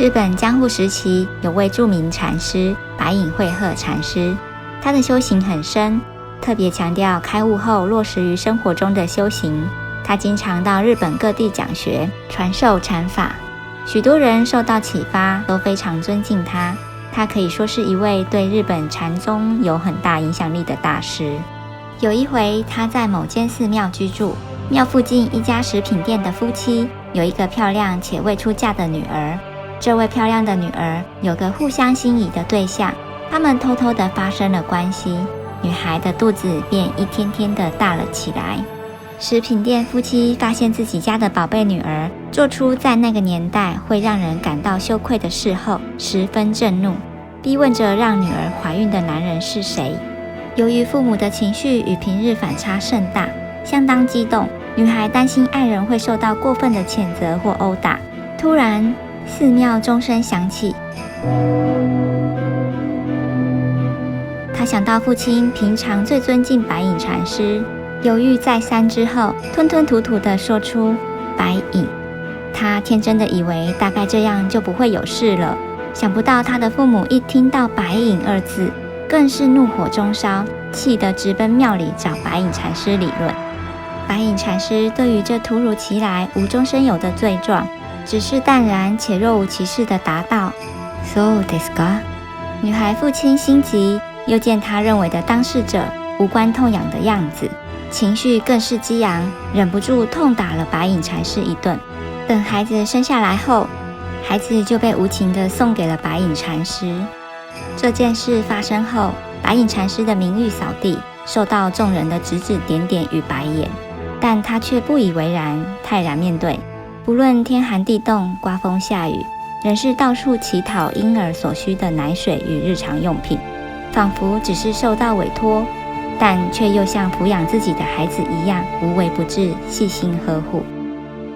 日本江户时期有位著名禅师白隐慧鹤禅师，他的修行很深，特别强调开悟后落实于生活中的修行。他经常到日本各地讲学，传授禅法，许多人受到启发，都非常尊敬他。他可以说是一位对日本禅宗有很大影响力的大师。有一回，他在某间寺庙居住，庙附近一家食品店的夫妻有一个漂亮且未出嫁的女儿。这位漂亮的女儿有个互相心仪的对象，他们偷偷地发生了关系，女孩的肚子便一天天地大了起来。食品店夫妻发现自己家的宝贝女儿做出在那个年代会让人感到羞愧的事后，十分震怒，逼问着让女儿怀孕的男人是谁。由于父母的情绪与平日反差甚大，相当激动，女孩担心爱人会受到过分的谴责或殴打。突然，寺庙钟声响起，她想到父亲平常最尊敬白隐禅师，犹豫再三之后，吞吞吐吐地说出白隐。她天真的以为大概这样就不会有事了，想不到她的父母一听到白隐二字，更是怒火中烧，气得直奔庙里找白隐禅师理论。白隐禅师对于这突如其来无中生有的罪状，只是淡然且若无其事地答道 So desu ka。 女孩父亲心急，又见他认为的当事者无关痛痒的样子，情绪更是激昂，忍不住痛打了白隐禅师一顿。等孩子生下来后，孩子就被无情地送给了白隐禅师。这件事发生后，白隐禅师的名誉扫地，受到众人的指指点点与白眼，但他却不以为然，泰然面对。不论天寒地冻、刮风下雨，仍是到处乞讨婴儿所需的奶水与日常用品，仿佛只是受到委托，但却又像抚养自己的孩子一样无微不至，细心呵护。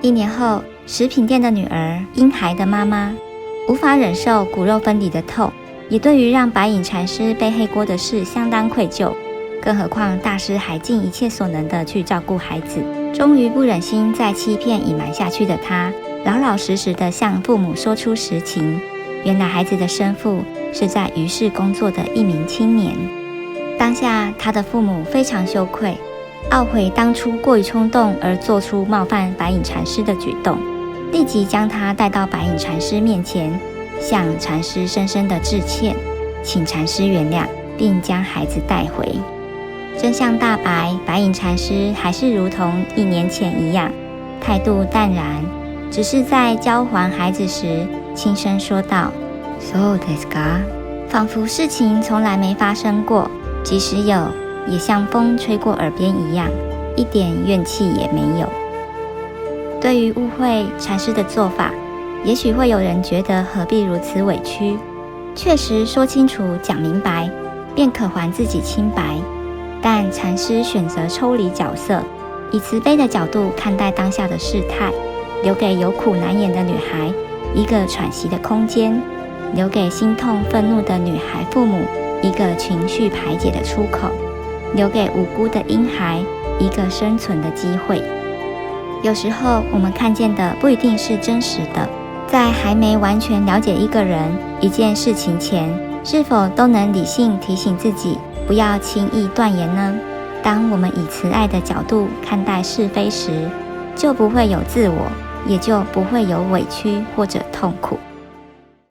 1年后，食品店的女儿婴孩的妈妈无法忍受骨肉分离的痛，也对于让白隐禅师背黑锅的事相当愧疚，更何况大师还尽一切所能地去照顾孩子。终于不忍心再欺骗隐瞒下去的他，老老实实地向父母说出实情。原来孩子的生父是在于市工作的一名青年。当下他的父母非常羞愧，懊悔当初过于冲动而做出冒犯白隐禅师的举动，立即将他带到白隐禅师面前，向禅师深深地致歉，请禅师原谅，并将孩子带回。真相大白，白隐禅师还是如同1年前一样，态度淡然，只是在交还孩子时轻声说道 So desu ka， 仿佛事情从来没发生过，即使有，也像风吹过耳边一样，一点怨气也没有。对于误会禅师的做法，也许会有人觉得何必如此委屈，确实说清楚讲明白，便可还自己清白。但禅师选择抽离角色，以慈悲的角度看待当下的事态，留给有苦难言的女孩一个喘息的空间，留给心痛愤怒的女孩父母一个情绪排解的出口，留给无辜的婴孩一个生存的机会。有时候我们看见的不一定是真实的，在还没完全了解一个人、一件事情前，是否都能理性提醒自己不要轻易断言呢？当我们以慈爱的角度看待是非时，就不会有自我，也就不会有委屈或者痛苦。